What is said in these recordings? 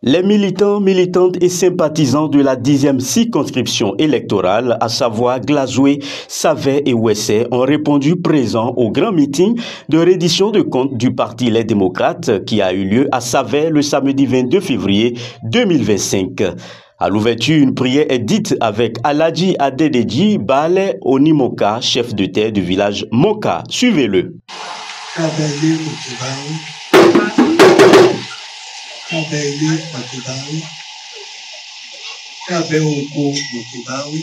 Les militants, militantes et sympathisants de la 10e circonscription électorale, à savoir Glazoué, Savet et Ouessé, ont répondu présents au grand meeting de reddition de comptes du Parti Les Démocrates qui a eu lieu à Savet le samedi 22 février 2025. À l'ouverture, une prière est dite avec Aladji Adededji Bale Onimoka, chef de terre du village Moka. Suivez-le. Kabele Motibawi, Kabe Oko Motibawi,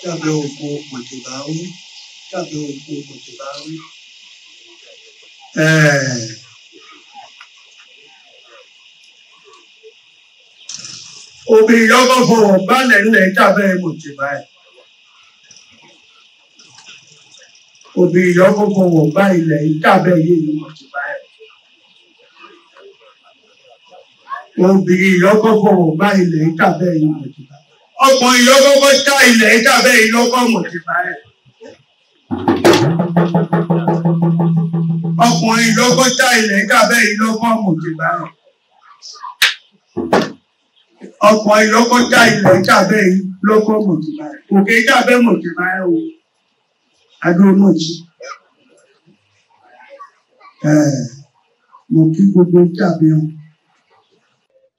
Kabe Oko Motibawi, Kabe Oko Motibawi. Obi Yogo for Balen Kabe Motibawi. Obi Yogo for Balen Kabe Motibawi. Obìnrin ìyọ́kọ́kọ́ bá ilẹ̀ ìkàbẹ́ yìí mọ̀tìbá. Ọkùnrin ìyọ́kọ́kọ́ ká ilẹ̀ ìkàbẹ́ yìí lọ́kọ́ mọ̀tìbá rẹ̀. Ọkùnrin ìyọ́kọ́ ká ilẹ̀ ìkàbẹ́ yìí lọ́kọ́ mọ̀tìbá rẹ̀. Ọkùnrin ìyọ́kọ́ ká ilẹ̀ ìkàbẹ́ yìí lọ́kọ́ mọ̀tìbá rẹ̀. Òkè ìkàbẹ́ mọ̀tìbá rẹ̀ o. Adó mọ̀tì. Mo kí gbogbo ìkàbẹ́ wọn.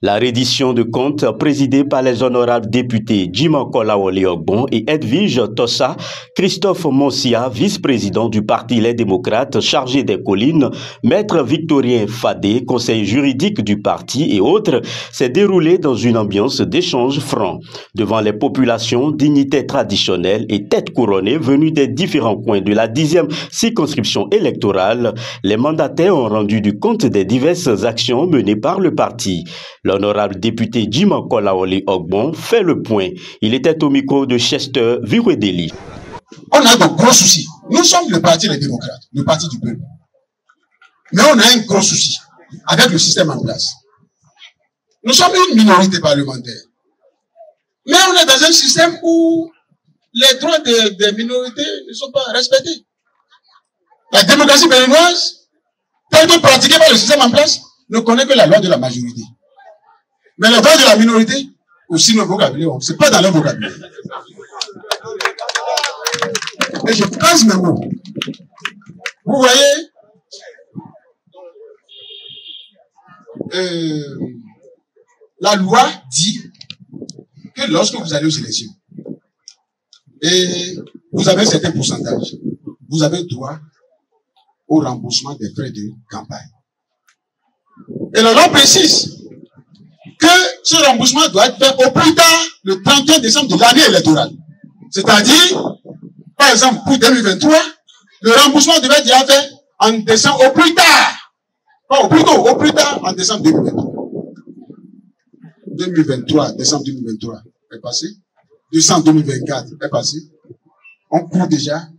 La reddition de comptes présidée par les honorables députés Jim Kolawole Ogbon et Edwige Tossa, Christophe Monsia, vice-président du Parti Les Démocrates chargé des collines, Maître Victorien Fadé, conseiller juridique du parti et autres, s'est déroulée dans une ambiance d'échange franc. Devant les populations, dignitaires traditionnelles et têtes couronnées venues des différents coins de la 10e circonscription électorale, les mandataires ont rendu du compte des diverses actions menées par le parti. L'honorable député Jim Kolawole Ogbon fait le point. Il était au micro de Chester Viruedeli. On a de gros soucis. Nous sommes le parti des démocrates, le parti du peuple. Mais on a un gros souci avec le système en place. Nous sommes une minorité parlementaire. Mais on est dans un système où les droits des minorités ne sont pas respectés. La démocratie béninoise, telle que pratiquée par le système en place, ne connaît que la loi de la majorité. Mais les droits de la minorité, aussi nos vocabulaire, ce n'est pas dans leur vocabulaire. Et je pense mes mots. Vous voyez, la loi dit que lorsque vous allez aux élections et vous avez un certain pourcentage, vous avez droit au remboursement des frais de campagne. Et la loi précise que ce remboursement doit être fait au plus tard le 31 décembre de l'année électorale. C'est-à-dire, par exemple, pour 2023, le remboursement devait être déjà fait en décembre au plus tard. Pas au plus tôt, au plus tard en décembre 2023. 2023, décembre 2023 est passé. Décembre 2024 est passé. On court déjà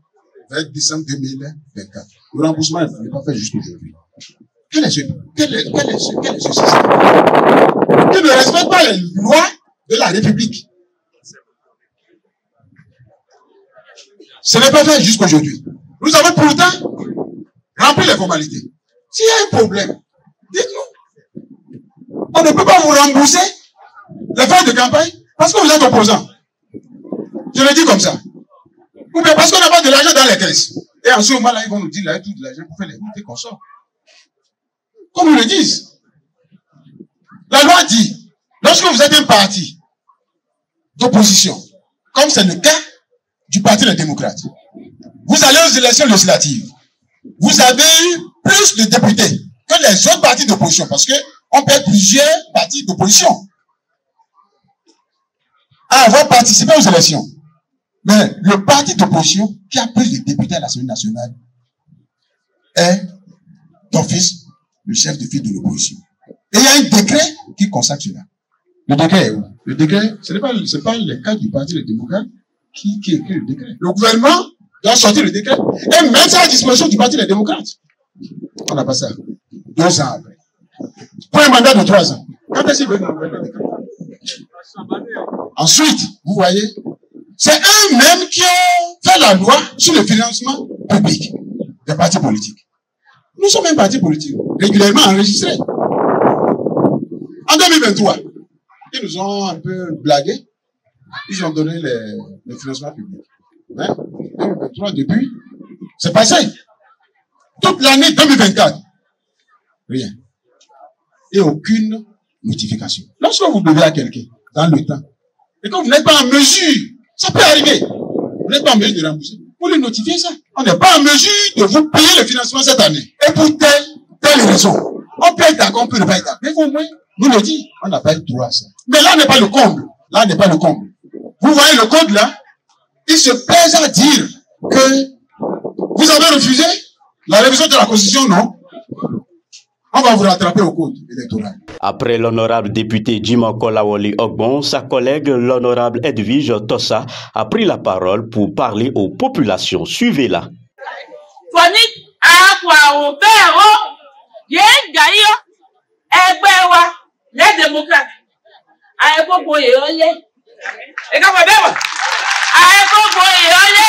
vers décembre 2024. Le remboursement n'est pas fait juste aujourd'hui. Quel est ce système qui ne respecte pas les lois de la République? Ce n'est pas fait jusqu'aujourd'hui. Nous avons pourtant rempli les formalités. S'il y a un problème, dites-nous. On ne peut pas vous rembourser les frais de campagne parce que vous êtes opposant. Je le dis comme ça. Ou bien parce qu'on n'a pas de l'argent dans les caisses. Et en ce moment-là, ils vont nous dire là, tout de l'argent pour faire les routes et qu'on sort. Comme ils le disent. La loi dit, lorsque vous êtes un parti d'opposition, comme c'est le cas du Parti des démocrates, vous allez aux élections législatives. Vous avez eu plus de députés que les autres partis d'opposition, parce qu'on peut être plusieurs partis d'opposition à avoir participé aux élections. Mais le parti d'opposition qui a plus de députés à l'Assemblée nationale est d'office le chef de file de l'opposition. Et il y a un décret qui consacre cela. Le décret est où? Le décret, ce n'est pas le cas du Parti des démocrates qui écrit le décret. Le gouvernement doit sortir le décret et mettre ça à disposition du Parti des démocrates. On n'a pas ça. 2 ans après. Pour un mandat de 3 ans. Quand est-ce qu'il veut le décret? Ensuite, vous voyez, c'est eux-mêmes qui ont fait la loi sur le financement public des partis politiques. Nous sommes un parti politique, régulièrement enregistré. En 2023, ils nous ont un peu blagué. Ils ont donné les financements publics. Hein? 2023, depuis, c'est passé. Toute l'année 2024, rien. Et aucune notification. Lorsque vous devez à quelqu'un, dans le temps, et quand vous n'êtes pas en mesure, ça peut arriver, vous n'êtes pas en mesure de rembourser, vous le notifiez ça. On n'est pas en mesure de vous payer le financement cette année. Et pour telle raison, on peut être d'accord, on peut ne pas être d'accord. Mais au moins, nous le dit, on n'a pas eu droit à ça. Mais là n'est pas le comble. Là n'est pas le comble. Vous voyez le code là, il se plaise à dire que vous avez refusé la révision de la Constitution, non? On va vous rattraper au code électoral. Après l'honorable député Jimoh Kolawole Ogbon, sa collègue l'honorable Edwige Tossa a pris la parole pour parler aux populations. Suivez-la. Les démocrates.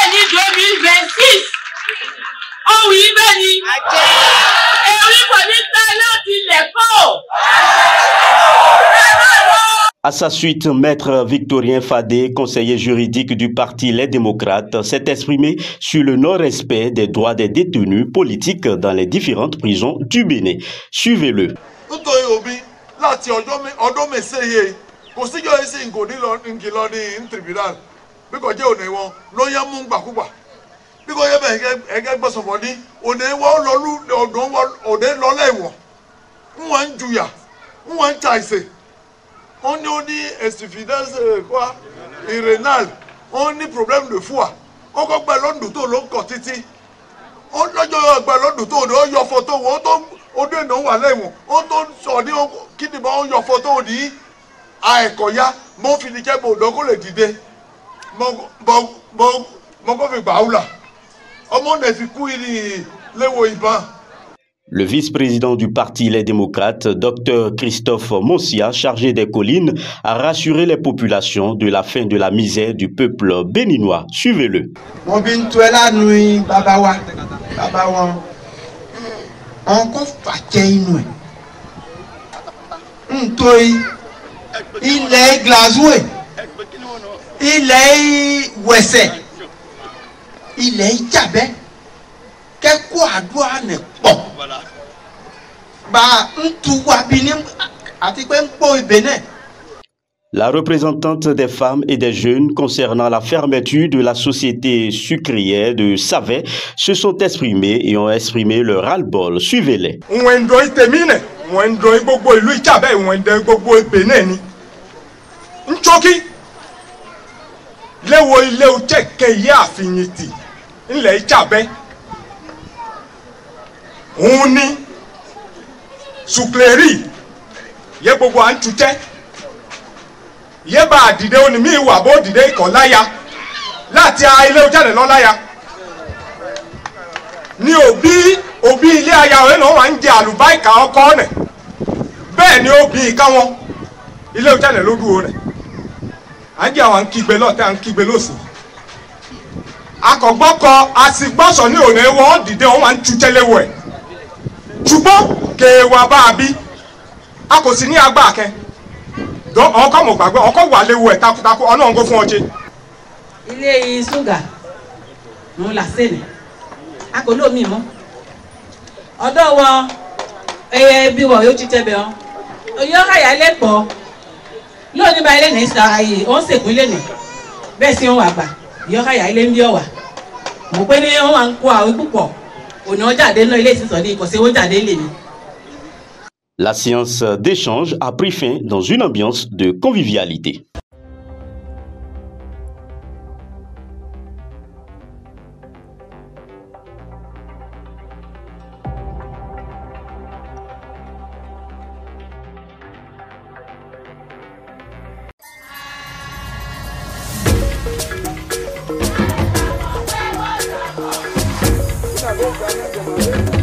Ni 2026. Oh oui, Beni. Et oui, À sa suite, Maître Victorien Fadé, conseiller juridique du parti Les Démocrates, s'est exprimé sur le non-respect des droits des détenus politiques dans les différentes prisons du Bénin. Suivez-le. On dit insuffisance quoi, rénale, on dit problème de foie. On a ballon de tout l'autre côté. On a ballon de tout, on a photo, on dit non, on dit qui dit bon, on a photo, on dit ah ekoya, mon finiquet bon donc on le dit mon fait baoula. On m'en a fait couiller les woiban. Le vice-président du parti Les Démocrates, Dr Christophe Monsia, chargé des collines, a rassuré les populations de la fin de la misère du peuple béninois. Suivez-le. Il est glazoué, il est ouessé, il est tchabé. La représentante des femmes et des jeunes concernant la fermeture de la société sucrière de Savet se sont exprimés et ont exprimé leur ras-le-bol. Suivez-les. On ni suclerie ye gbogbo an tute ye ba dìde oni mi wa bo dìde ko laya láti a ilé o jáde lọ laya ni obi ilé aya o no wa nje alubaika oko ne bẹ́ẹ̀ ni obi ka won ilé o jáde lójú o ne anje àwọn kígbe lo te an kígbe losi akogboko asigboso ni one wo dìde o wa ntute lewo e ṣùgbọ́n kèwà bá a bí a kò sí ní agbá kẹ ọkọ̀ mọ̀ gbàgbé ọkọ̀ wà léwu ẹ̀ takuntakun ọ̀nà ọ̀ngọ́ fún ọjẹ́. ilé ṣúgà ń là sẹ́nì a kò lómi mọ́ ọ̀dọ́ wọn ẹyẹ bí wọ́n yóò jíjẹ́ bẹ̀ ọ́ oyún ọ̀káyà lẹ́pọ̀ lónìí bá ilé ní sàáyé ó ń sèkún ilé nì bẹ́ẹ̀ sí wọn àgbà oyún ọ̀káyà ilé ń bí ọ̀wà mo pé ní wọn wà ń kó àwọn púpọ̀. La séance d'échange a pris fin dans une ambiance de convivialité. Thank you.